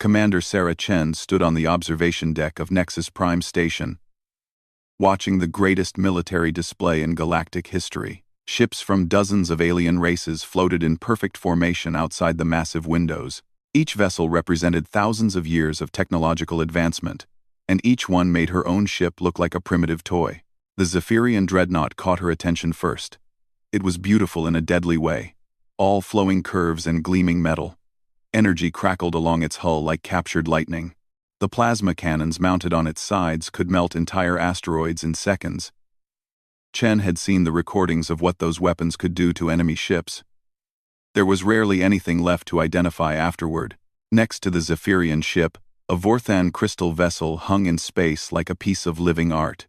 Commander Sarah Chen stood on the observation deck of Nexus Prime Station, watching the greatest military display in galactic history. Ships from dozens of alien races floated in perfect formation outside the massive windows. Each vessel represented thousands of years of technological advancement, and each one made her own ship look like a primitive toy. The Zephyrian dreadnought caught her attention first. It was beautiful in a deadly way, all flowing curves and gleaming metal. Energy crackled along its hull like captured lightning. The plasma cannons mounted on its sides could melt entire asteroids in seconds. Chen had seen the recordings of what those weapons could do to enemy ships. There was rarely anything left to identify afterward. Next to the Zephyrian ship, a Vorthan crystal vessel hung in space like a piece of living art.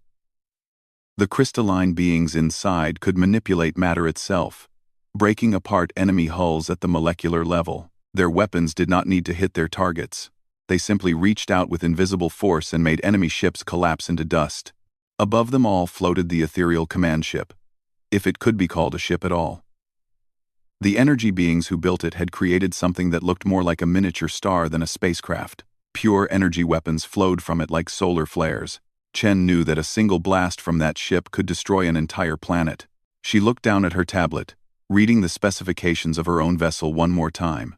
The crystalline beings inside could manipulate matter itself, breaking apart enemy hulls at the molecular level. Their weapons did not need to hit their targets. They simply reached out with invisible force and made enemy ships collapse into dust. Above them all floated the ethereal command ship, if it could be called a ship at all. The energy beings who built it had created something that looked more like a miniature star than a spacecraft. Pure energy weapons flowed from it like solar flares. Chen knew that a single blast from that ship could destroy an entire planet. She looked down at her tablet, reading the specifications of her own vessel one more time.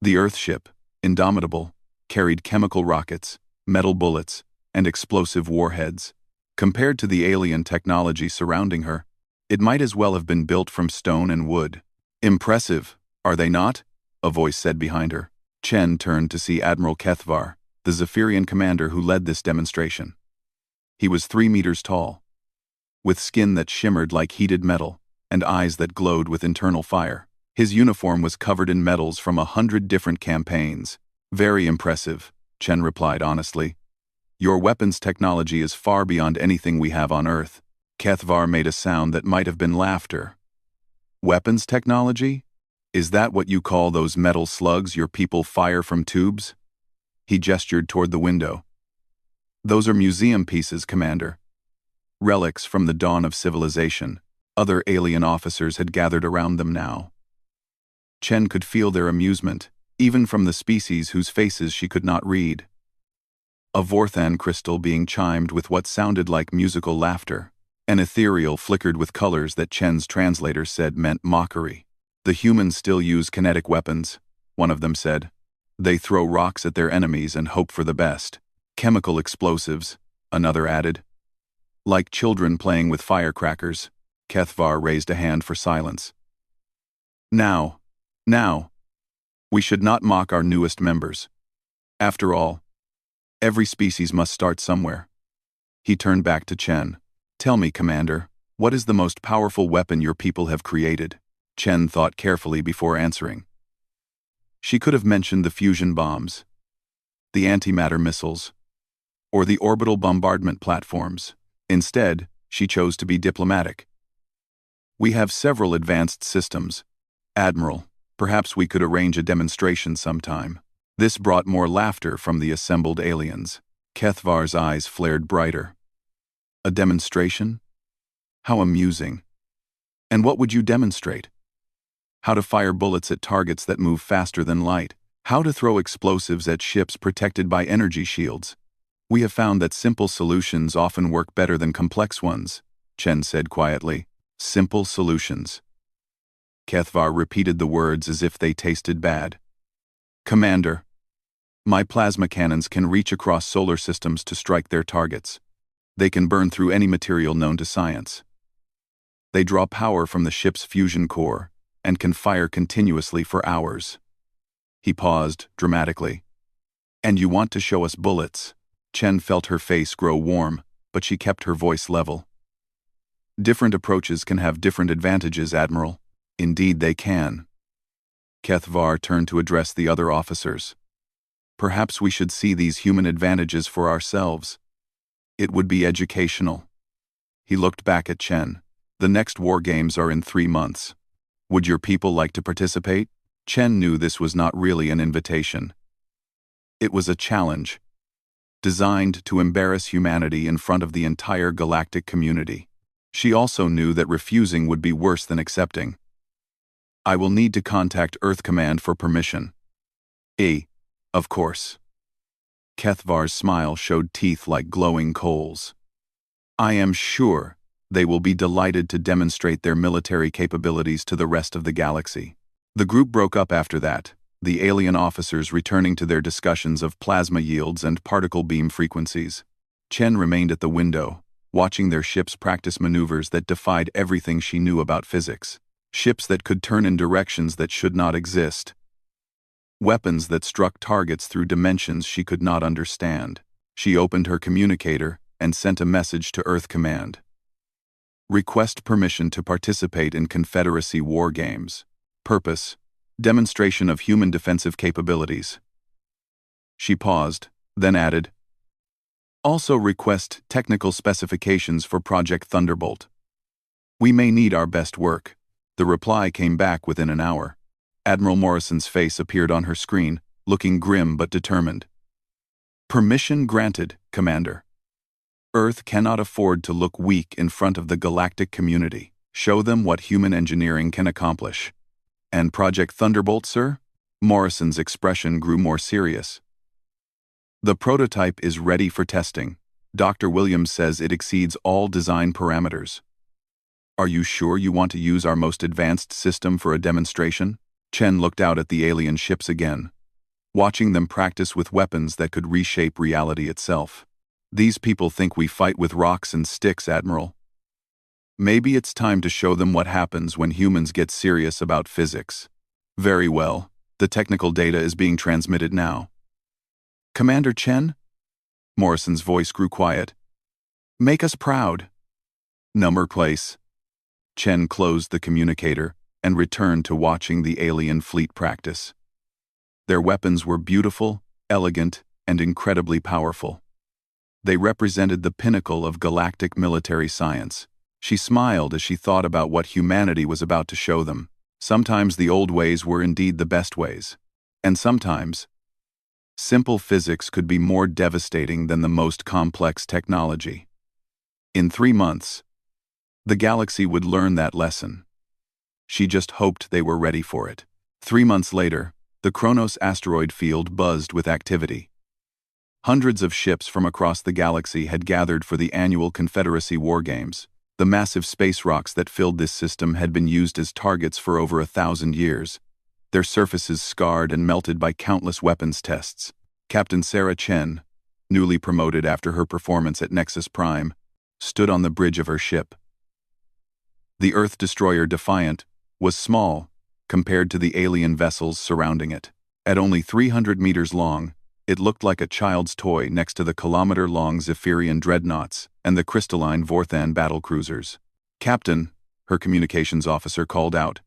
The Earthship, indomitable, carried chemical rockets, metal bullets, and explosive warheads. Compared to the alien technology surrounding her, it might as well have been built from stone and wood. Impressive, are they not? A voice said behind her. Chen turned to see Admiral Kethvar, the Zephyrian commander who led this demonstration. He was 3 meters tall, with skin that shimmered like heated metal, and eyes that glowed with internal fire. His uniform was covered in medals from 100 different campaigns. Very impressive, Chen replied honestly. Your weapons technology is far beyond anything we have on Earth. Kethvar made a sound that might have been laughter. Weapons technology? Is that what you call those metal slugs your people fire from tubes? He gestured toward the window. Those are museum pieces, Commander. Relics from the dawn of civilization. Other alien officers had gathered around them now. Chen could feel their amusement, even from the species whose faces she could not read. A Vorthan crystal being chimed with what sounded like musical laughter. An ethereal flickered with colors that Chen's translator said meant mockery. The humans still use kinetic weapons, one of them said. They throw rocks at their enemies and hope for the best. Chemical explosives, another added. Like children playing with firecrackers. Kethvar raised a hand for silence. Now. We should not mock our newest members. After all, every species must start somewhere. He turned back to Chen. Tell me, Commander, what is the most powerful weapon your people have created? Chen thought carefully before answering. She could have mentioned the fusion bombs, the antimatter missiles, or the orbital bombardment platforms. Instead, she chose to be diplomatic. We have several advanced systems. Admiral, perhaps we could arrange a demonstration sometime. This brought more laughter from the assembled aliens. Kethvar's eyes flared brighter. A demonstration? How amusing. And what would you demonstrate? How to fire bullets at targets that move faster than light. How to throw explosives at ships protected by energy shields. We have found that simple solutions often work better than complex ones, Chen said quietly. Simple solutions. Kethvar repeated the words as if they tasted bad. Commander, my plasma cannons can reach across solar systems to strike their targets. They can burn through any material known to science. They draw power from the ship's fusion core and can fire continuously for hours. He paused dramatically. And you want to show us bullets? Chen felt her face grow warm, but she kept her voice level. Different approaches can have different advantages, Admiral. Indeed they can. Kethvar turned to address the other officers. Perhaps we should see these human advantages for ourselves. It would be educational. He looked back at Chen. The next war games are in 3 months. Would your people like to participate? Chen knew this was not really an invitation. It was a challenge, designed to embarrass humanity in front of the entire galactic community. She also knew that refusing would be worse than accepting. I will need to contact Earth Command for permission. A Of course. Kethvar's smile showed teeth like glowing coals. I am sure they will be delighted to demonstrate their military capabilities to the rest of the galaxy. The group broke up after that, the alien officers returning to their discussions of plasma yields and particle beam frequencies. Chen remained at the window, watching their ships practice maneuvers that defied everything she knew about physics. Ships that could turn in directions that should not exist. Weapons that struck targets through dimensions she could not understand. She opened her communicator and sent a message to Earth Command. Request permission to participate in Confederacy war games. Purpose: demonstration of human defensive capabilities. She paused, then added, also request technical specifications for Project Thunderbolt. We may need our best work. The reply came back within an hour. Admiral Morrison's face appeared on her screen, looking grim but determined. Permission granted, Commander. Earth cannot afford to look weak in front of the galactic community. Show them what human engineering can accomplish. And Project Thunderbolt, sir? Morrison's expression grew more serious. The prototype is ready for testing. Dr. Williams says it exceeds all design parameters. Are you sure you want to use our most advanced system for a demonstration? Chen looked out at the alien ships again, watching them practice with weapons that could reshape reality itself. These people think we fight with rocks and sticks, Admiral. Maybe it's time to show them what happens when humans get serious about physics. Very well. The technical data is being transmitted now. Commander Chen? Morrison's voice grew quiet. Make us proud. Number place. Chen closed the communicator and returned to watching the alien fleet practice. Their weapons were beautiful, elegant, and incredibly powerful. They represented the pinnacle of galactic military science. She smiled as she thought about what humanity was about to show them. Sometimes the old ways were indeed the best ways. And sometimes, simple physics could be more devastating than the most complex technology. In 3 months, the galaxy would learn that lesson. She just hoped they were ready for it. 3 months later, the Kronos asteroid field buzzed with activity. Hundreds of ships from across the galaxy had gathered for the annual Confederacy war games. The massive space rocks that filled this system had been used as targets for over 1,000 years, their surfaces scarred and melted by countless weapons tests. Captain Sarah Chen, newly promoted after her performance at Nexus Prime, stood on the bridge of her ship. The Earth destroyer Defiant was small compared to the alien vessels surrounding it. At only 300 meters long, it looked like a child's toy next to the kilometer-long Zephyrian dreadnoughts and the crystalline Vorthan battlecruisers. Captain, her communications officer called out.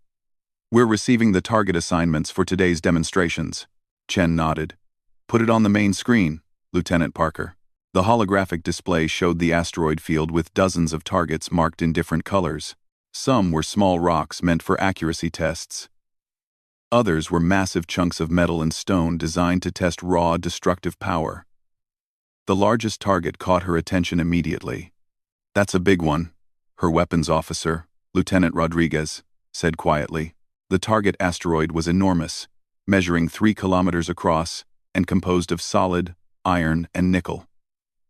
We're receiving the target assignments for today's demonstrations. Chen nodded. Put it on the main screen, Lieutenant Parker. The holographic display showed the asteroid field with dozens of targets marked in different colors. Some were small rocks meant for accuracy tests. Others were massive chunks of metal and stone designed to test raw, destructive power. The largest target caught her attention immediately. That's a big one, her weapons officer, Lieutenant Rodriguez, said quietly. The target asteroid was enormous, measuring 3 kilometers across and composed of solid, iron, and nickel.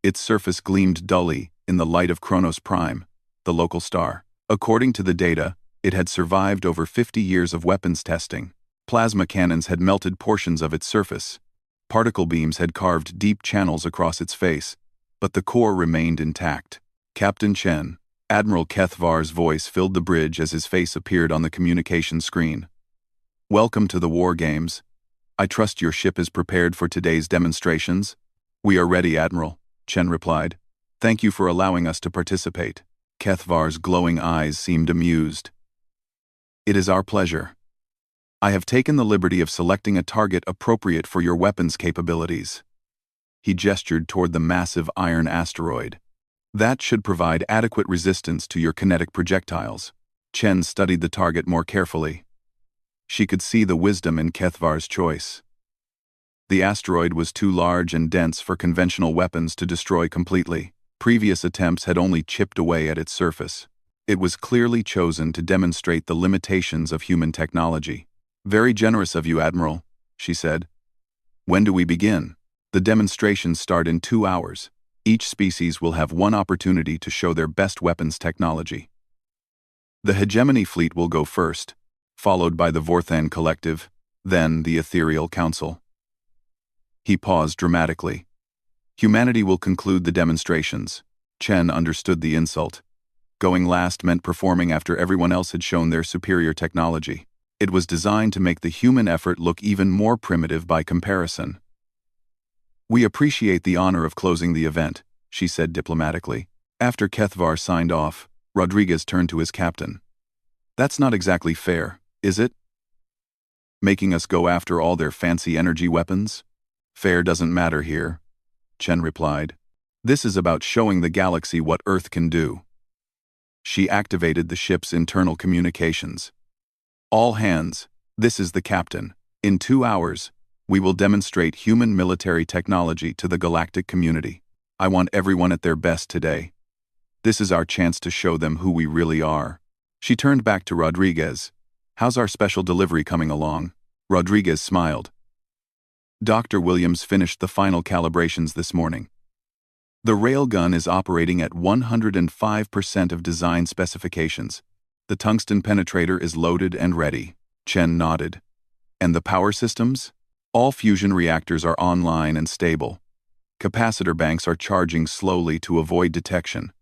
Its surface gleamed dully in the light of Kronos Prime, the local star. According to the data, it had survived over 50 years of weapons testing. Plasma cannons had melted portions of its surface. Particle beams had carved deep channels across its face, but the core remained intact. Captain Chen, Admiral Kethvar's voice filled the bridge as his face appeared on the communication screen. Welcome to the war games. I trust your ship is prepared for today's demonstrations. We are ready, Admiral, Chen replied. Thank you for allowing us to participate. Kethvar's glowing eyes seemed amused. It is our pleasure. I have taken the liberty of selecting a target appropriate for your weapons capabilities. He gestured toward the massive iron asteroid. That should provide adequate resistance to your kinetic projectiles. Chen studied the target more carefully. She could see the wisdom in Kethvar's choice. The asteroid was too large and dense for conventional weapons to destroy completely. Previous attempts had only chipped away at its surface. It was clearly chosen to demonstrate the limitations of human technology. Very generous of you, Admiral, she said. When do we begin? The demonstrations start in 2 hours. Each species will have one opportunity to show their best weapons technology. The Hegemony Fleet will go first, followed by the Vorthan Collective, then the Ethereal Council. He paused dramatically. Humanity will conclude the demonstrations. Chen understood the insult. Going last meant performing after everyone else had shown their superior technology. It was designed to make the human effort look even more primitive by comparison. "We appreciate the honor of closing the event," she said diplomatically. After Kethvar signed off, Rodriguez turned to his captain. "That's not exactly fair, is it? Making us go after all their fancy energy weapons? Fair doesn't matter here," Chen replied. "This is about showing the galaxy what Earth can do." She activated the ship's internal communications. "All hands, this is the captain. In 2 hours, we will demonstrate human military technology to the galactic community. I want everyone at their best today. This is our chance to show them who we really are." She turned back to Rodriguez. "How's our special delivery coming along?" Rodriguez smiled. "Dr. Williams finished the final calibrations this morning. The railgun is operating at 105% of design specifications. The tungsten penetrator is loaded and ready." Chen nodded. "And the power systems? All fusion reactors are online and stable. Capacitor banks are charging slowly to avoid detection.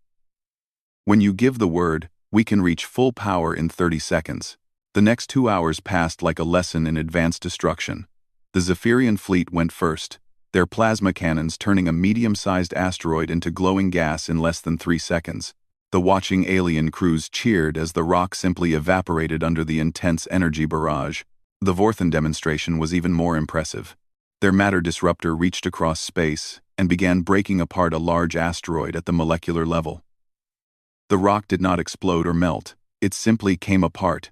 When you give the word, we can reach full power in 30 seconds. The next 2 hours passed like a lesson in advanced destruction. The Zephyrian fleet went first, their plasma cannons turning a medium-sized asteroid into glowing gas in less than 3 seconds. The watching alien crews cheered as the rock simply evaporated under the intense energy barrage. The Vorthan demonstration was even more impressive. Their matter disruptor reached across space and began breaking apart a large asteroid at the molecular level. The rock did not explode or melt, it simply came apart.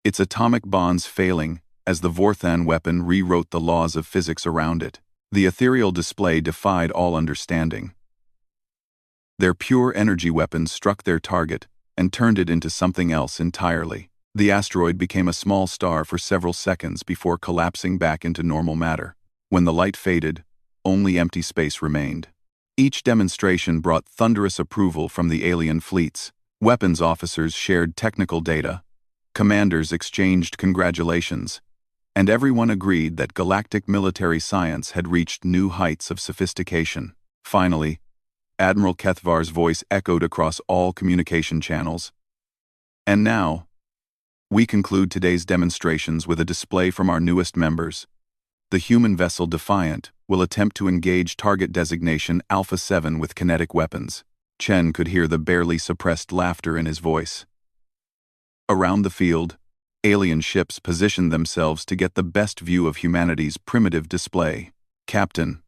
Its atomic bonds failing as the Vorthan weapon rewrote the laws of physics around it. The ethereal display defied all understanding. Their pure energy weapons struck their target and turned it into something else entirely. The asteroid became a small star for several seconds before collapsing back into normal matter. When the light faded, only empty space remained. Each demonstration brought thunderous approval from the alien fleets. Weapons officers shared technical data. Commanders exchanged congratulations. And everyone agreed that galactic military science had reached new heights of sophistication. Finally, Admiral Kethvar's voice echoed across all communication channels. "And now, we conclude today's demonstrations with a display from our newest members. The human vessel Defiant will attempt to engage target designation Alpha 7 with kinetic weapons." Chen could hear the barely suppressed laughter in his voice. Around the field, alien ships positioned themselves to get the best view of humanity's primitive display. "Captain,"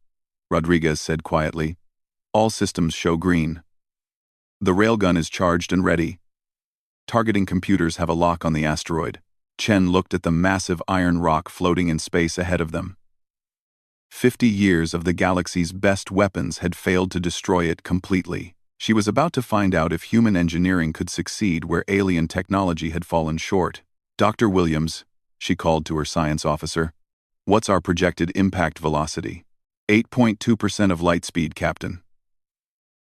Rodriguez said quietly, "all systems show green. The railgun is charged and ready. Targeting computers have a lock on the asteroid." Chen looked at the massive iron rock floating in space ahead of them. 50 years of the galaxy's best weapons had failed to destroy it completely. She was about to find out if human engineering could succeed where alien technology had fallen short. "Dr. Williams," she called to her science officer, "what's our projected impact velocity?" 8.2% of light speed, Captain.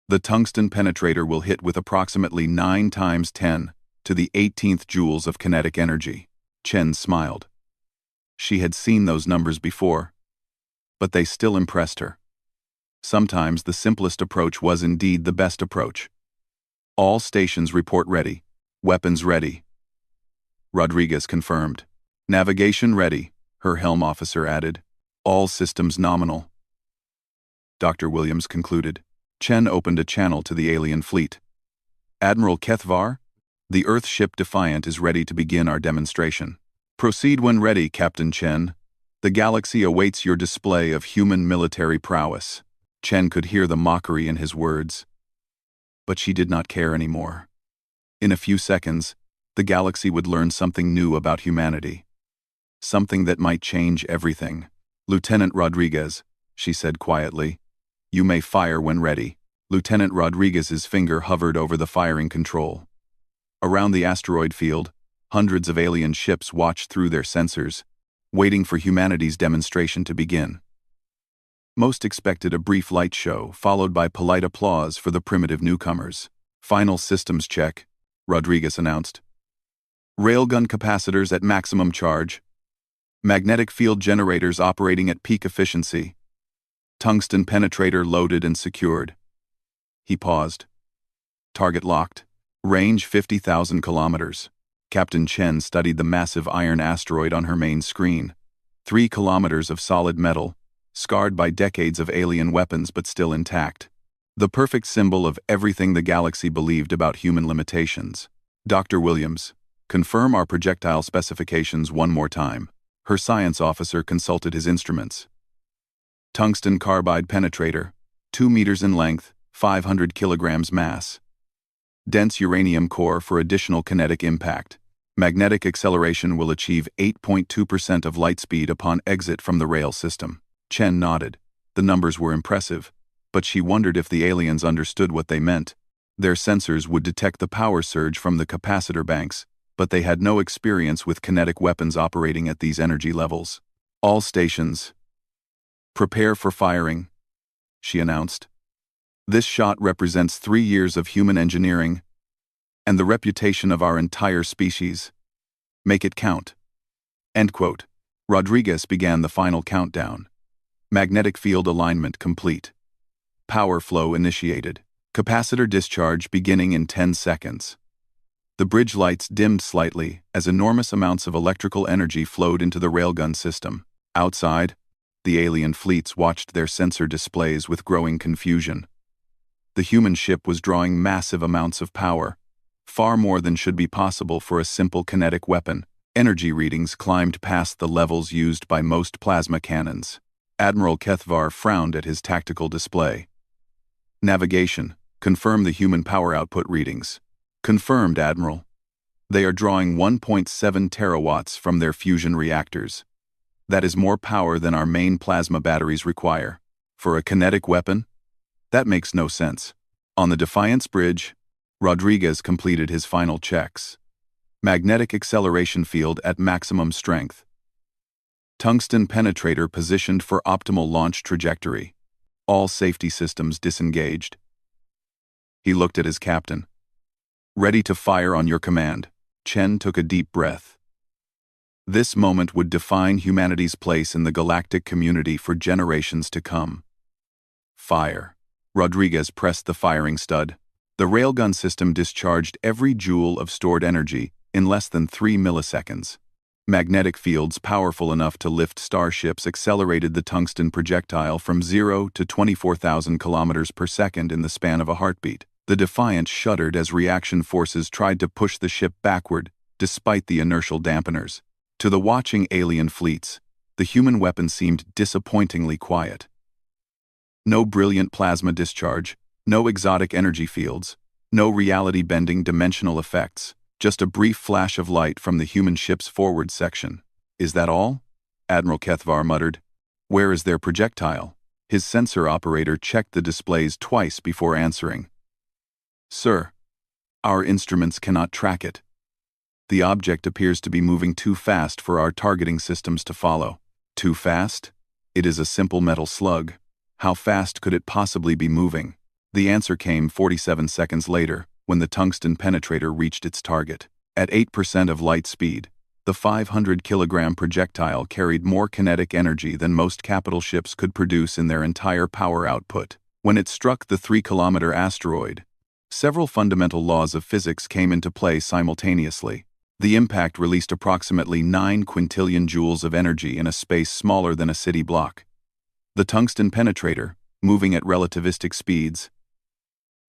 "The tungsten penetrator will hit with approximately 9 times 10 to the 18th joules of kinetic energy." Chen smiled. She had seen those numbers before, but they still impressed her. Sometimes the simplest approach was indeed the best approach. "All stations report ready. Weapons ready," Rodriguez confirmed. "Navigation ready," her helm officer added. "All systems nominal," Dr. Williams concluded. Chen opened a channel to the alien fleet. "Admiral Kethvar, the Earth ship Defiant is ready to begin our demonstration. Proceed when ready, Captain Chen. The galaxy awaits your display of human military prowess." Chen could hear the mockery in his words. But she did not care anymore. In a few seconds, the galaxy would learn something new about humanity. Something that might change everything. "Lieutenant Rodriguez," she said quietly, "you may fire when ready." Lieutenant Rodriguez's finger hovered over the firing control. Around the asteroid field, hundreds of alien ships watched through their sensors. waiting for humanity's demonstration to begin. Most expected a brief light show, followed by polite applause for the primitive newcomers. Final systems check, Rodriguez announced. Railgun capacitors at maximum charge. Magnetic field generators operating at peak efficiency. Tungsten penetrator loaded and secured. He paused. Target locked. Range 50,000 kilometers. Captain Chen studied the massive iron asteroid on her main screen. 3 kilometers of solid metal, scarred by decades of alien weapons but still intact. The perfect symbol of everything the galaxy believed about human limitations. Dr. Williams, confirm our projectile specifications one more time. Her science officer consulted his instruments. Tungsten carbide penetrator, 2 meters in length, 500 kilograms mass. Dense uranium core for additional kinetic impact. Magnetic acceleration will achieve 8.2% of light speed upon exit from the rail system. Chen nodded. The numbers were impressive, but she wondered if the aliens understood what they meant. Their sensors would detect the power surge from the capacitor banks, but they had no experience with kinetic weapons operating at these energy levels. All stations, prepare for firing, she announced. This shot represents 3 years of human engineering and the reputation of our entire species. Make it count. End quote. Rodriguez began the final countdown. Magnetic field alignment complete. Power flow initiated. Capacitor discharge beginning in 10 seconds. The bridge lights dimmed slightly as enormous amounts of electrical energy flowed into the railgun system. Outside, the alien fleets watched their sensor displays with growing confusion. The human ship was drawing massive amounts of power, far more than should be possible for a simple kinetic weapon. Energy readings climbed past the levels used by most plasma cannons. Admiral Kethvar frowned at his tactical display. Navigation, confirm the human power output readings. Confirmed, Admiral. They are drawing 1.7 terawatts from their fusion reactors. That is more power than our main plasma batteries require. For a kinetic weapon? That makes no sense. On the Defiance Bridge, Rodriguez completed his final checks. Magnetic acceleration field at maximum strength. Tungsten penetrator positioned for optimal launch trajectory. All safety systems disengaged. He looked at his captain. Ready to fire on your command. Chen took a deep breath. This moment would define humanity's place in the galactic community for generations to come. Fire. Rodriguez pressed the firing stud. The railgun system discharged every joule of stored energy in less than 3 milliseconds. Magnetic fields powerful enough to lift starships accelerated the tungsten projectile from 0 to 24,000 kilometers per second in the span of a heartbeat. The Defiant shuddered as reaction forces tried to push the ship backward, despite the inertial dampeners. To the watching alien fleets, the human weapon seemed disappointingly quiet. No brilliant plasma discharge, no exotic energy fields, no reality-bending dimensional effects, just a brief flash of light from the human ship's forward section. Is that all? Admiral Kethvar muttered. Where is their projectile? His sensor operator checked the displays twice before answering. Sir, our instruments cannot track it. The object appears to be moving too fast for our targeting systems to follow. Too fast? It is a simple metal slug. How fast could it possibly be moving? The answer came 47 seconds later, when the tungsten penetrator reached its target. At 8% of light speed, the 500-kilogram projectile carried more kinetic energy than most capital ships could produce in their entire power output. When it struck the 3-kilometer asteroid, several fundamental laws of physics came into play simultaneously. The impact released approximately 9 quintillion joules of energy in a space smaller than a city block. The tungsten penetrator, moving at relativistic speeds,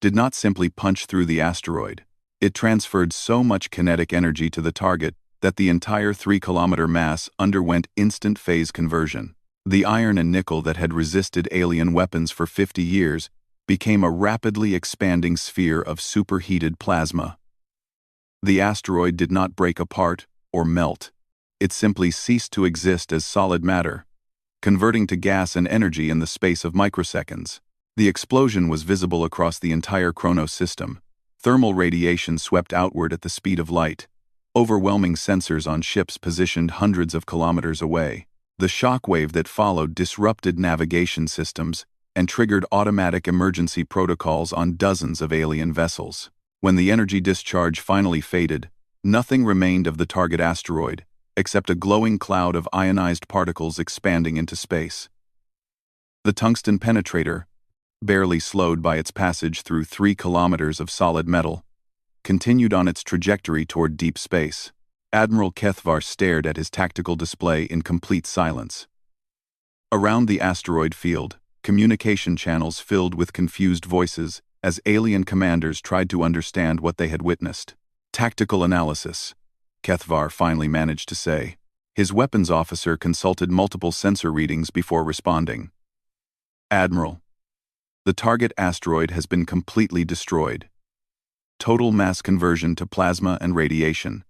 did not simply punch through the asteroid. It transferred so much kinetic energy to the target that the entire 3-kilometer mass underwent instant phase conversion. The iron and nickel that had resisted alien weapons for 50 years became a rapidly expanding sphere of superheated plasma. The asteroid did not break apart or melt. It simply ceased to exist as solid matter, converting to gas and energy in the space of microseconds. The explosion was visible across the entire Chronos system. Thermal radiation swept outward at the speed of light, overwhelming sensors on ships positioned hundreds of kilometers away. The shockwave that followed disrupted navigation systems and triggered automatic emergency protocols on dozens of alien vessels. When the energy discharge finally faded, nothing remained of the target asteroid, except a glowing cloud of ionized particles expanding into space. The tungsten penetrator, barely slowed by its passage through 3 kilometers of solid metal, continued on its trajectory toward deep space. Admiral Kethvar stared at his tactical display in complete silence. Around the asteroid field, communication channels filled with confused voices as alien commanders tried to understand what they had witnessed. Tactical analysis, Kethvar finally managed to say. His weapons officer consulted multiple sensor readings before responding. Admiral, the target asteroid has been completely destroyed. Total mass conversion to plasma and radiation.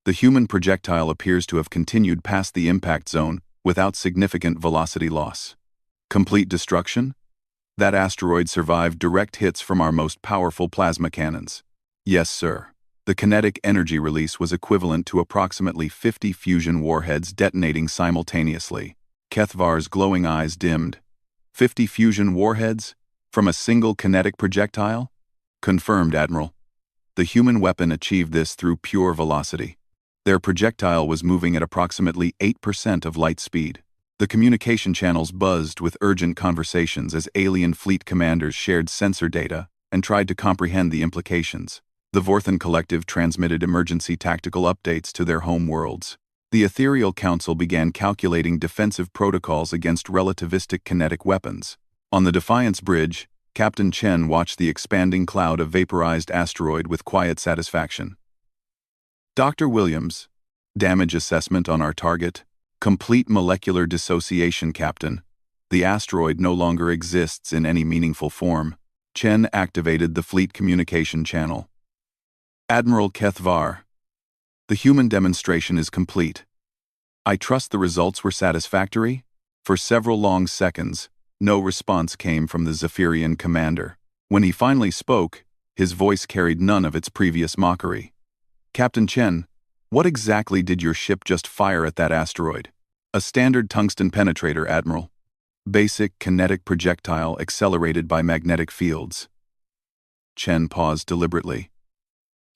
The human projectile appears to have continued past the impact zone without significant velocity loss. Complete destruction? That asteroid survived direct hits from our most powerful plasma cannons. Yes, sir. The kinetic energy release was equivalent to approximately 50 fusion warheads detonating simultaneously. Kethvar's glowing eyes dimmed. 50 fusion warheads? From a single kinetic projectile? Confirmed, Admiral. The human weapon achieved this through pure velocity. Their projectile was moving at approximately 8% of light speed. The communication channels buzzed with urgent conversations as alien fleet commanders shared sensor data and tried to comprehend the implications. The Vorthan Collective transmitted emergency tactical updates to their home worlds. The Ethereal Council began calculating defensive protocols against relativistic kinetic weapons. On the Defiance Bridge, Captain Chen watched the expanding cloud of vaporized asteroid with quiet satisfaction. Dr. Williams, damage assessment on our target. Complete molecular dissociation, Captain. The asteroid no longer exists in any meaningful form. Chen activated the fleet communication channel. Admiral Kethvar, the human demonstration is complete. I trust the results were satisfactory? For several long seconds, no response came from the Zephyrian commander. When he finally spoke, his voice carried none of its previous mockery. Captain Chen, what exactly did your ship just fire at that asteroid? A standard tungsten penetrator, Admiral. Basic kinetic projectile accelerated by magnetic fields. Chen paused deliberately.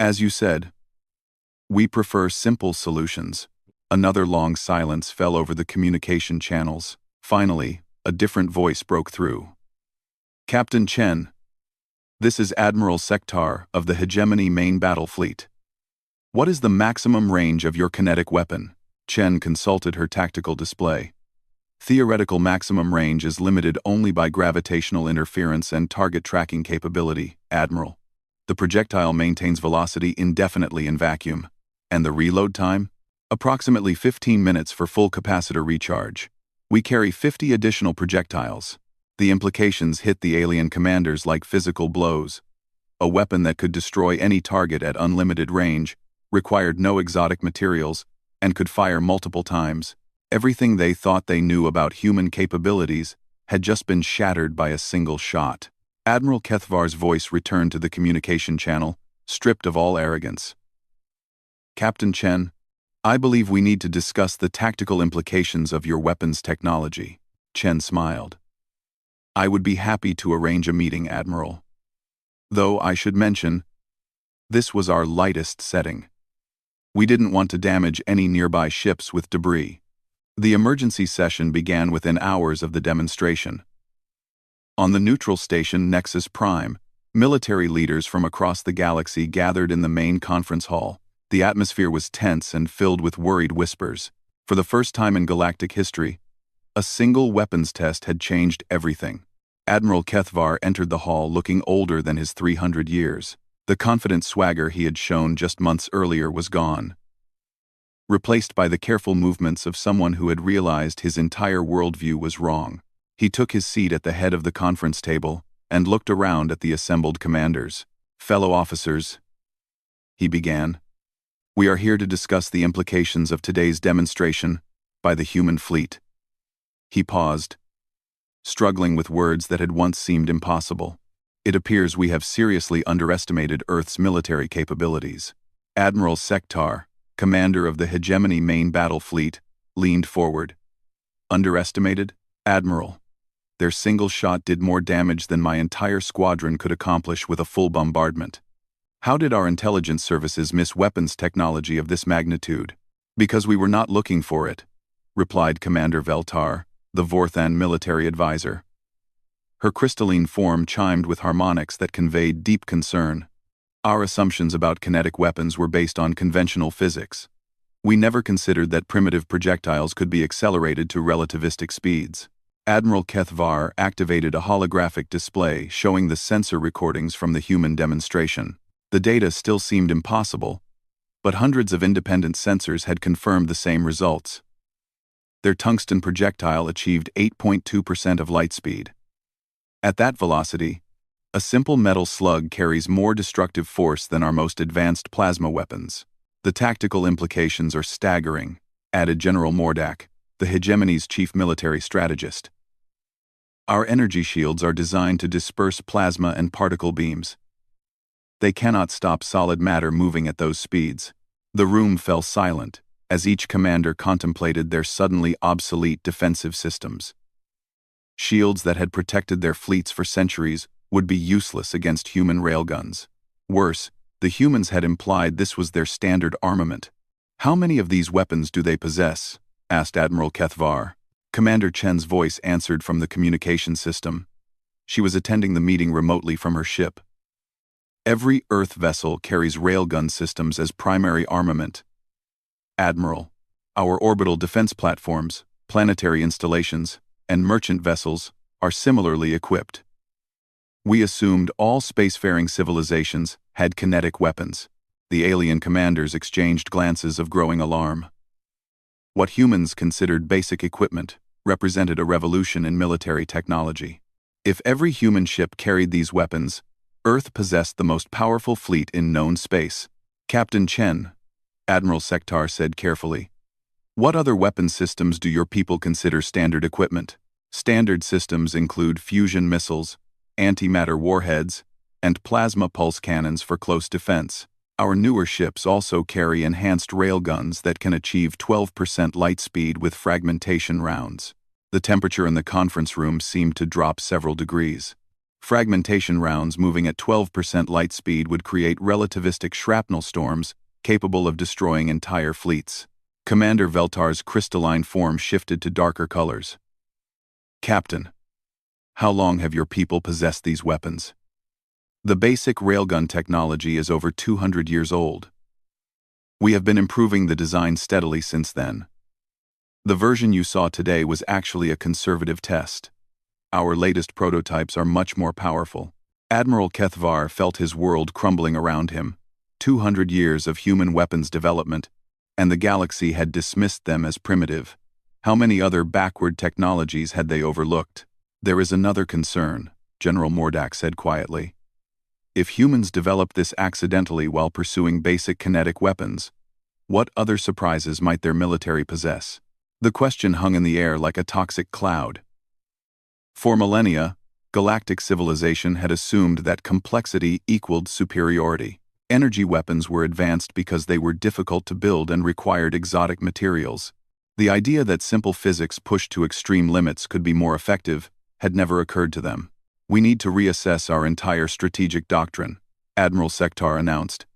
As you said, we prefer simple solutions. Another long silence fell over the communication channels. Finally, a different voice broke through. Captain Chen, this is Admiral Sektar of the Hegemony main battle fleet. What is the maximum range of your kinetic weapon? Chen consulted her tactical display. Theoretical maximum range is limited only by gravitational interference and target tracking capability, Admiral. The projectile maintains velocity indefinitely in vacuum. And the reload time? Approximately 15 minutes for full capacitor recharge. We carry 50 additional projectiles. The implications hit the alien commanders like physical blows. A weapon that could destroy any target at unlimited range, required no exotic materials, and could fire multiple times. Everything they thought they knew about human capabilities had just been shattered by a single shot. Admiral Kethvar's voice returned to the communication channel, stripped of all arrogance. Captain Chen, I believe we need to discuss the tactical implications of your weapons technology. Chen smiled. I would be happy to arrange a meeting, Admiral. Though I should mention, this was our lightest setting. We didn't want to damage any nearby ships with debris. The emergency session began within hours of the demonstration. On the neutral station Nexus Prime, military leaders from across the galaxy gathered in the main conference hall. The atmosphere was tense and filled with worried whispers. For the first time in galactic history, a single weapons test had changed everything. Admiral Kethvar entered the hall looking older than his 300 years. The confident swagger he had shown just months earlier was gone, replaced by the careful movements of someone who had realized his entire worldview was wrong. He took his seat at the head of the conference table and looked around at the assembled commanders. Fellow officers, he began, we are here to discuss the implications of today's demonstration by the human fleet. He paused, struggling with words that had once seemed impossible. It appears we have seriously underestimated Earth's military capabilities. Admiral Sektar, commander of the Hegemony main battle fleet, leaned forward. Underestimated? Admiral. Their single shot did more damage than my entire squadron could accomplish with a full bombardment. How did our intelligence services miss weapons technology of this magnitude? Because we were not looking for it, replied Commander Veltar, the Vorthan military advisor. Her crystalline form chimed with harmonics that conveyed deep concern. Our assumptions about kinetic weapons were based on conventional physics. We never considered that primitive projectiles could be accelerated to relativistic speeds. Admiral Kethvar activated a holographic display showing the sensor recordings from the human demonstration. The data still seemed impossible, but hundreds of independent sensors had confirmed the same results. Their tungsten projectile achieved 8.2% of light speed. At that velocity, a simple metal slug carries more destructive force than our most advanced plasma weapons. The tactical implications are staggering, added General Mordak, the Hegemony's chief military strategist. Our energy shields are designed to disperse plasma and particle beams. They cannot stop solid matter moving at those speeds. The room fell silent as each commander contemplated their suddenly obsolete defensive systems. Shields that had protected their fleets for centuries would be useless against human railguns. Worse, the humans had implied this was their standard armament. How many of these weapons do they possess? Asked Admiral Kethvar. Commander Chen's voice answered from the communication system. She was attending the meeting remotely from her ship. Every Earth vessel carries railgun systems as primary armament. Admiral, our orbital defense platforms, planetary installations, and merchant vessels are similarly equipped. We assumed all spacefaring civilizations had kinetic weapons. The alien commanders exchanged glances of growing alarm. What humans considered basic equipment represented a revolution in military technology. If every human ship carried these weapons, Earth possessed the most powerful fleet in known space. Captain Chen, Admiral Sektar said carefully, what other weapon systems do your people consider standard equipment? Standard systems include fusion missiles, antimatter warheads, and plasma pulse cannons for close defense. Our newer ships also carry enhanced railguns that can achieve 12% light speed with fragmentation rounds. The temperature in the conference room seemed to drop several degrees. Fragmentation rounds moving at 12% light speed would create relativistic shrapnel storms capable of destroying entire fleets. Commander Veltar's crystalline form shifted to darker colors. Captain, how long have your people possessed these weapons? The basic railgun technology is over 200 years old. We have been improving the design steadily since then. The version you saw today was actually a conservative test. Our latest prototypes are much more powerful. Admiral Kethvar felt his world crumbling around him. 200 years of human weapons development, and the galaxy had dismissed them as primitive. How many other backward technologies had they overlooked? There is another concern, General Mordak said quietly. If humans developed this accidentally while pursuing basic kinetic weapons, what other surprises might their military possess? The question hung in the air like a toxic cloud. For millennia, galactic civilization had assumed that complexity equaled superiority. Energy weapons were advanced because they were difficult to build and required exotic materials. The idea that simple physics pushed to extreme limits could be more effective had never occurred to them. We need to reassess our entire strategic doctrine, Admiral Sektar announced.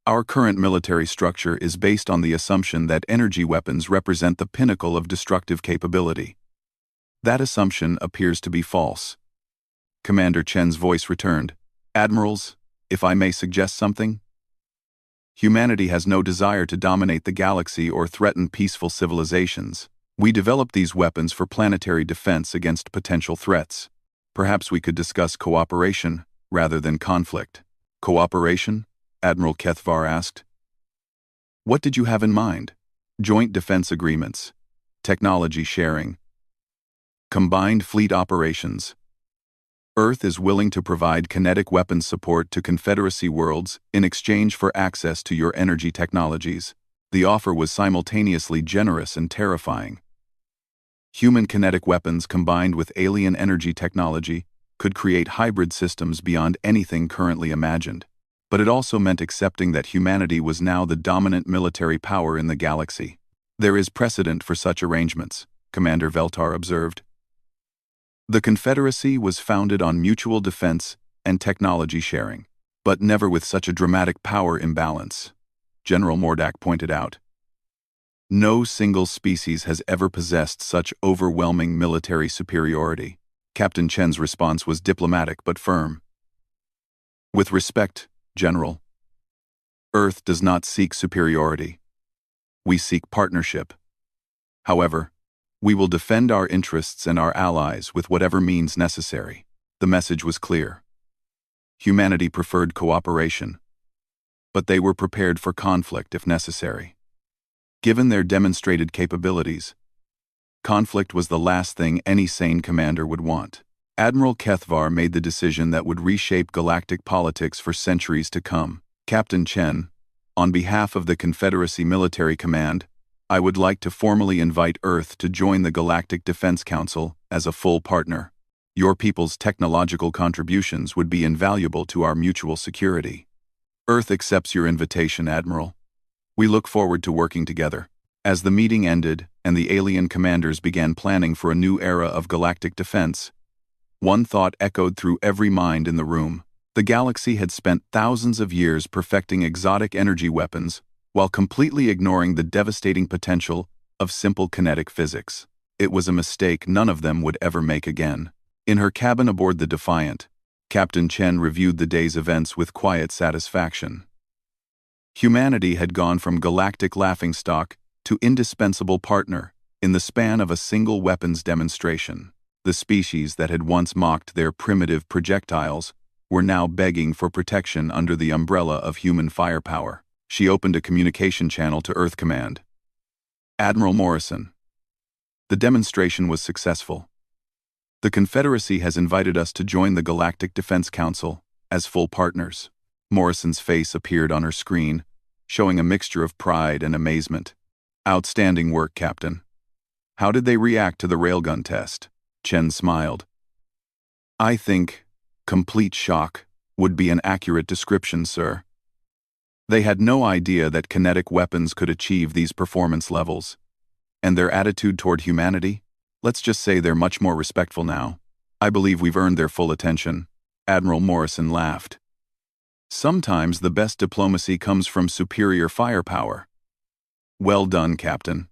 Our current military structure is based on the assumption that energy weapons represent the pinnacle of destructive capability. That assumption appears to be false. Commander Chen's voice returned. Admirals, if I may suggest something? Humanity has no desire to dominate the galaxy or threaten peaceful civilizations. We developed these weapons for planetary defense against potential threats. Perhaps we could discuss cooperation rather than conflict. Cooperation? Admiral Kethvar asked. What did you have in mind? Joint defense agreements, technology sharing, combined fleet operations. Earth is willing to provide kinetic weapons support to Confederacy worlds in exchange for access to your energy technologies. The offer was simultaneously generous and terrifying. Human kinetic weapons combined with alien energy technology could create hybrid systems beyond anything currently imagined. but it also meant accepting that humanity was now the dominant military power in the galaxy. "There is precedent for such arrangements," Commander Veltar observed. "The Confederacy was founded on mutual defense and technology sharing, but never with such a dramatic power imbalance," General Mordak pointed out. "No single species has ever possessed such overwhelming military superiority." Captain Chen's response was diplomatic but firm. "With respect, General, Earth does not seek superiority. We seek partnership. However, we will defend our interests and our allies with whatever means necessary." The message was clear. Humanity preferred cooperation, but they were prepared for conflict if necessary. Given their demonstrated capabilities, conflict was the last thing any sane commander would want. Admiral Kethvar made the decision that would reshape galactic politics for centuries to come. "Captain Chen, on behalf of the Confederacy Military Command, I would like to formally invite Earth to join the Galactic Defense Council as a full partner. Your people's technological contributions would be invaluable to our mutual security." "Earth accepts your invitation, Admiral. We look forward to working together." As the meeting ended and the alien commanders began planning for a new era of galactic defense, one thought echoed through every mind in the room. The galaxy had spent thousands of years perfecting exotic energy weapons while completely ignoring the devastating potential of simple kinetic physics. It was a mistake none of them would ever make again. In her cabin aboard the Defiant, Captain Chen reviewed the day's events with quiet satisfaction. Humanity had gone from galactic laughingstock to indispensable partner in the span of a single weapons demonstration. The species that had once mocked their primitive projectiles were now begging for protection under the umbrella of human firepower. She opened a communication channel to Earth Command. "Admiral Morrison, the demonstration was successful. The Confederacy has invited us to join the Galactic Defense Council as full partners." Morrison's face appeared on her screen, showing a mixture of pride and amazement. "Outstanding work, Captain. How did they react to the railgun test?" Chen smiled. "I think complete shock would be an accurate description, sir. They had no idea that kinetic weapons could achieve these performance levels. And their attitude toward humanity? Let's just say they're much more respectful now. I believe we've earned their full attention." Admiral Morrison laughed. "Sometimes the best diplomacy comes from superior firepower." "Well done, Captain."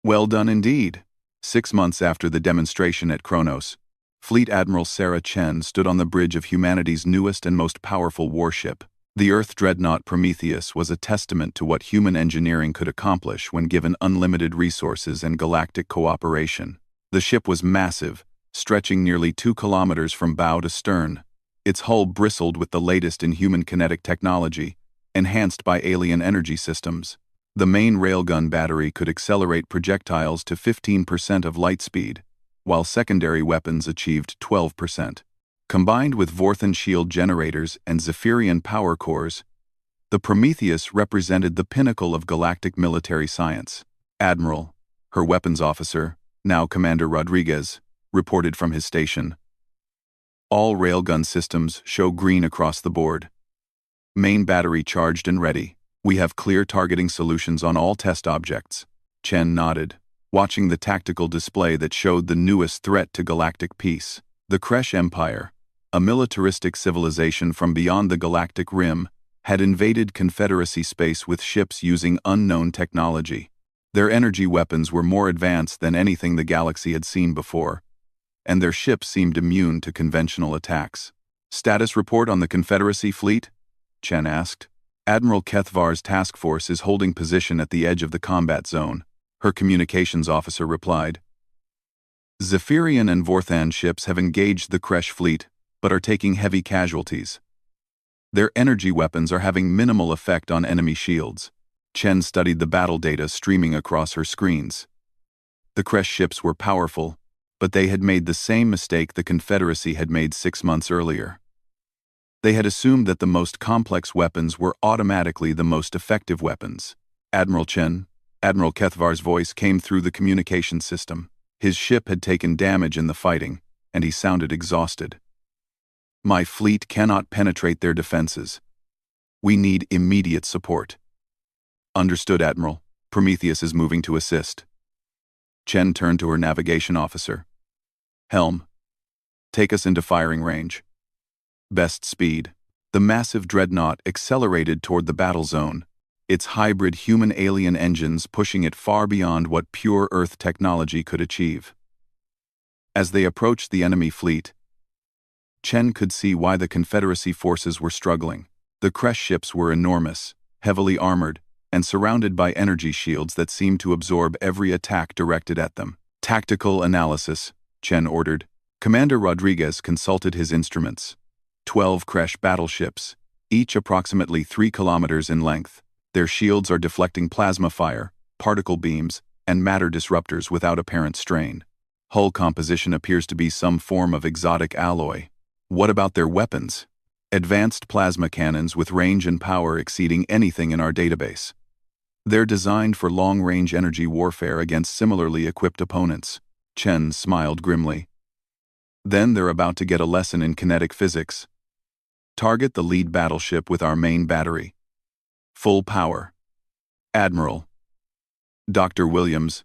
"Well done indeed." 6 months after the demonstration at Kronos, Fleet Admiral Sarah Chen stood on the bridge of humanity's newest and most powerful warship. The Earth dreadnought Prometheus was a testament to what human engineering could accomplish when given unlimited resources and galactic cooperation. The ship was massive, stretching nearly 2 kilometers from bow to stern. Its hull bristled with the latest in human kinetic technology, enhanced by alien energy systems. The main railgun battery could accelerate projectiles to 15% of light speed, while secondary weapons achieved 12%. Combined with Vorthan shield generators and Zephyrian power cores, the Prometheus represented the pinnacle of galactic military science. Admiral, her weapons officer, now Commander Rodriguez, reported from his station. "All railgun systems show green across the board. Main battery charged and ready. We have clear targeting solutions on all test objects." Chen nodded, watching the tactical display that showed the newest threat to galactic peace. The Kresh Empire, a militaristic civilization from beyond the galactic rim, had invaded Confederacy space with ships using unknown technology. Their energy weapons were more advanced than anything the galaxy had seen before, and their ships seemed immune to conventional attacks. "Status report on the Confederacy fleet?" Chen asked. "Admiral Kethvar's task force is holding position at the edge of the combat zone," her communications officer replied. "Zephyrian and Vorthan ships have engaged the Kresh fleet, but are taking heavy casualties. Their energy weapons are having minimal effect on enemy shields." Chen studied the battle data streaming across her screens. The Kresh ships were powerful, but they had made the same mistake the Confederacy had made 6 months earlier. They had assumed that the most complex weapons were automatically the most effective weapons. "Admiral Chen," Admiral Kethvar's voice came through the communication system. His ship had taken damage in the fighting, and he sounded exhausted. "My fleet cannot penetrate their defenses. We need immediate support. Understood, Admiral. Prometheus is moving to assist. Chen turned to her navigation officer. Helm, take us into firing range. Best speed. The massive dreadnought accelerated toward the battle zone, its hybrid human-alien engines pushing it far beyond what pure Earth technology could achieve. As they approached the enemy fleet, Chen could see why the Confederacy forces were struggling. The Kresh ships were enormous, heavily armored, and surrounded by energy shields that seemed to absorb every attack directed at them. Tactical analysis, Chen ordered. Commander Rodriguez consulted his instruments. 12 Kresh battleships, each approximately 3 kilometers in length. Their shields are deflecting plasma fire, particle beams, and matter disruptors without apparent strain. Hull composition appears to be some form of exotic alloy. What about their weapons? Advanced plasma cannons with range and power exceeding anything in our database. They're designed for long-range energy warfare against similarly equipped opponents. Chen smiled grimly. Then they're about to get a lesson in kinetic physics. Target the lead battleship with our main battery. Full power. Admiral. Dr. Williams,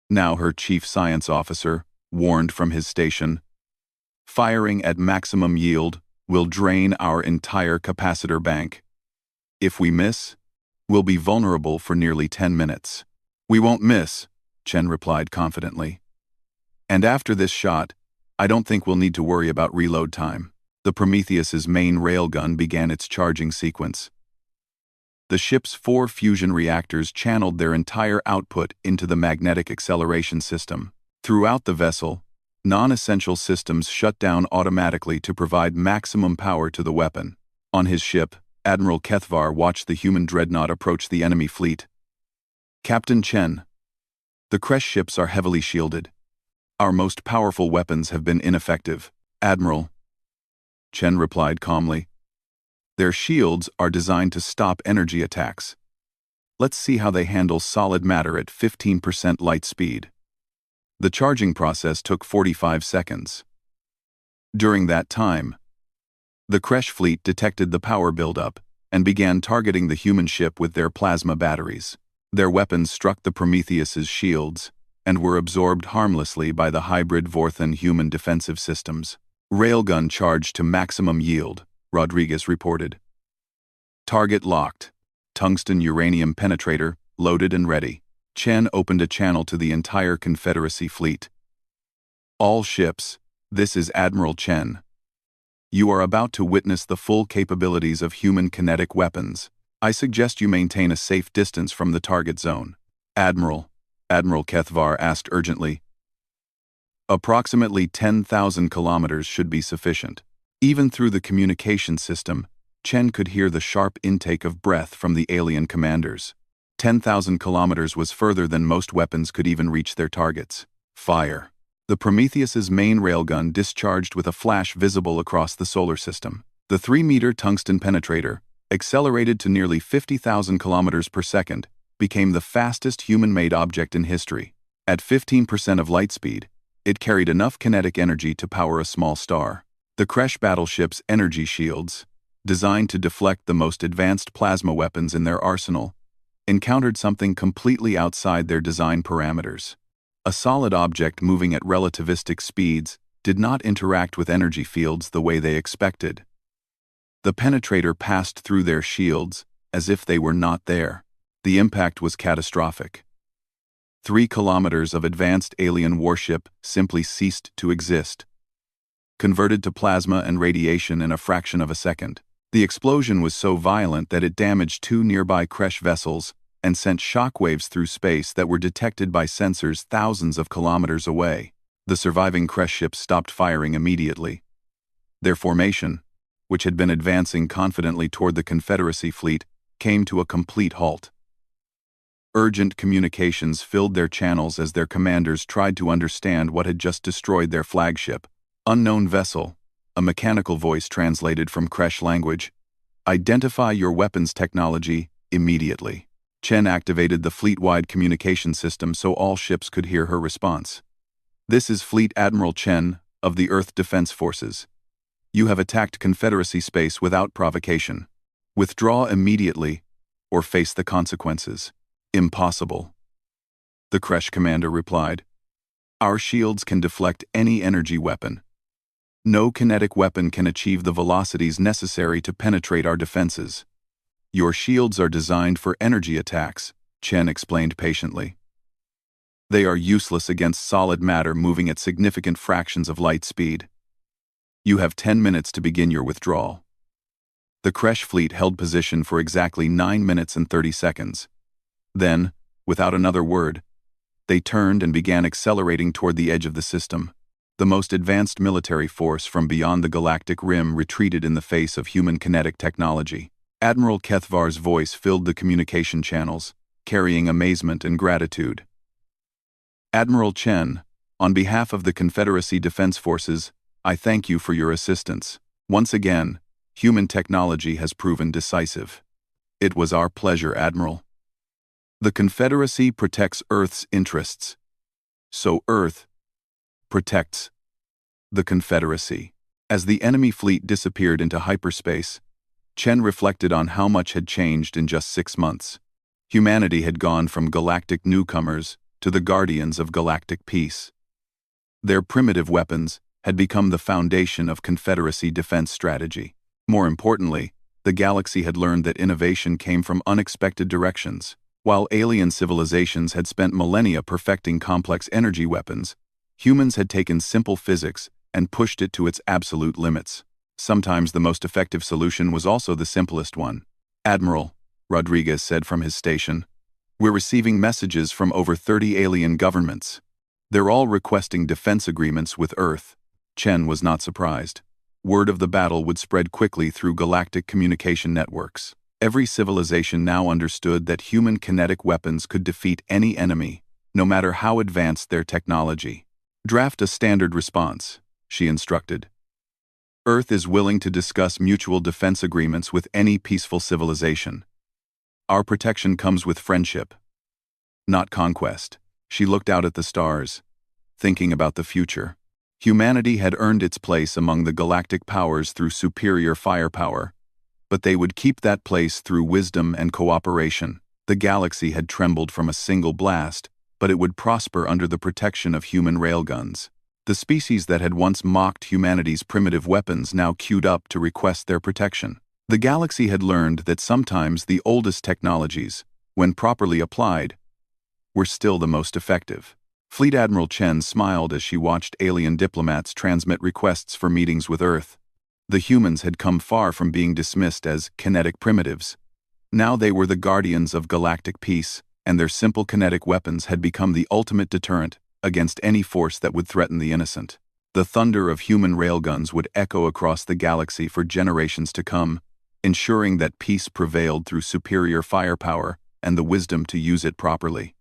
now her chief science officer, warned from his station. Firing at maximum yield will drain our entire capacitor bank. If we miss, we'll be vulnerable for nearly 10 minutes. We won't miss, Chen replied confidently. And after this shot, I don't think we'll need to worry about reload time. The Prometheus's main railgun began its charging sequence. The ship's 4 fusion reactors channeled their entire output into the magnetic acceleration system. Throughout the vessel, non-essential systems shut down automatically to provide maximum power to the weapon. On his ship, Admiral Kethvar watched the human dreadnought approach the enemy fleet. Captain Chen, the Kresh ships are heavily shielded. Our most powerful weapons have been ineffective. Admiral, Chen replied calmly. Their shields are designed to stop energy attacks. Let's see how they handle solid matter at 15% light speed. The charging process took 45 seconds. During that time, the Kresh fleet detected the power buildup and began targeting the human ship with their plasma batteries. Their weapons struck the Prometheus's shields and were absorbed harmlessly by the hybrid Vorthan human defensive systems. Railgun charged to maximum yield, Rodriguez reported. Target locked. Tungsten uranium penetrator, loaded and ready. Chen opened a channel to the entire Confederacy fleet. All ships, this is Admiral Chen. You are about to witness the full capabilities of human kinetic weapons. I suggest you maintain a safe distance from the target zone. Admiral Kethvar asked urgently. Approximately 10,000 kilometers should be sufficient. Even through the communication system, Chen could hear the sharp intake of breath from the alien commanders. 10,000 kilometers was further than most weapons could even reach their targets. Fire. The Prometheus's main railgun discharged with a flash visible across the solar system. The 3-meter tungsten penetrator, accelerated to nearly 50,000 kilometers per second, became the fastest human-made object in history. At 15% of light speed, it carried enough kinetic energy to power a small star. The Kresh battleship's energy shields, designed to deflect the most advanced plasma weapons in their arsenal, encountered something completely outside their design parameters. A solid object moving at relativistic speeds did not interact with energy fields the way they expected. The penetrator passed through their shields as if they were not there. The impact was catastrophic. 3 kilometers of advanced alien warship simply ceased to exist, converted to plasma and radiation in a fraction of a second. The explosion was so violent that it damaged 2 nearby Kresh vessels and sent shockwaves through space that were detected by sensors thousands of kilometers away. The surviving Kresh ships stopped firing immediately. Their formation, which had been advancing confidently toward the Confederacy fleet, came to a complete halt. Urgent communications filled their channels as their commanders tried to understand what had just destroyed their flagship. Unknown vessel, a mechanical voice translated from Kresh language. Identify your weapons technology immediately. Chen activated the fleet-wide communication system so all ships could hear her response. This is Fleet Admiral Chen of the Earth Defense Forces. You have attacked Confederacy space without provocation. Withdraw immediately, or face the consequences. Impossible. The Kresh commander replied. Our shields can deflect any energy weapon. No kinetic weapon can achieve the velocities necessary to penetrate our defenses. Your shields are designed for energy attacks, Chen explained patiently. They are useless against solid matter moving at significant fractions of light speed. You have 10 minutes to begin your withdrawal. The Kresh fleet held position for exactly 9 minutes and 30 seconds. Then, without another word, they turned and began accelerating toward the edge of the system. The most advanced military force from beyond the galactic rim retreated in the face of human kinetic technology. Admiral Kethvar's voice filled the communication channels, carrying amazement and gratitude. Admiral Chen, on behalf of the Confederacy Defense Forces, I thank you for your assistance. Once again, human technology has proven decisive. It was our pleasure, Admiral. The Confederacy protects Earth's interests. So Earth protects the Confederacy. As the enemy fleet disappeared into hyperspace, Chen reflected on how much had changed in just 6 months. Humanity had gone from galactic newcomers to the guardians of galactic peace. Their primitive weapons had become the foundation of Confederacy defense strategy. More importantly, the galaxy had learned that innovation came from unexpected directions. While alien civilizations had spent millennia perfecting complex energy weapons, humans had taken simple physics and pushed it to its absolute limits. Sometimes the most effective solution was also the simplest one. Admiral, Rodriguez said from his station, we're receiving messages from over 30 alien governments. They're all requesting defense agreements with Earth. Chen was not surprised. Word of the battle would spread quickly through galactic communication networks. Every civilization now understood that human kinetic weapons could defeat any enemy, no matter how advanced their technology. Draft a standard response, she instructed. Earth is willing to discuss mutual defense agreements with any peaceful civilization. Our protection comes with friendship, not conquest. She looked out at the stars, thinking about the future. Humanity had earned its place among the galactic powers through superior firepower, but they would keep that place through wisdom and cooperation. The galaxy had trembled from a single blast, but it would prosper under the protection of human railguns. The species that had once mocked humanity's primitive weapons now queued up to request their protection. The galaxy had learned that sometimes the oldest technologies, when properly applied, were still the most effective. Fleet Admiral Chen smiled as she watched alien diplomats transmit requests for meetings with Earth. The humans had come far from being dismissed as kinetic primitives. Now they were the guardians of galactic peace, and their simple kinetic weapons had become the ultimate deterrent against any force that would threaten the innocent. The thunder of human railguns would echo across the galaxy for generations to come, ensuring that peace prevailed through superior firepower and the wisdom to use it properly.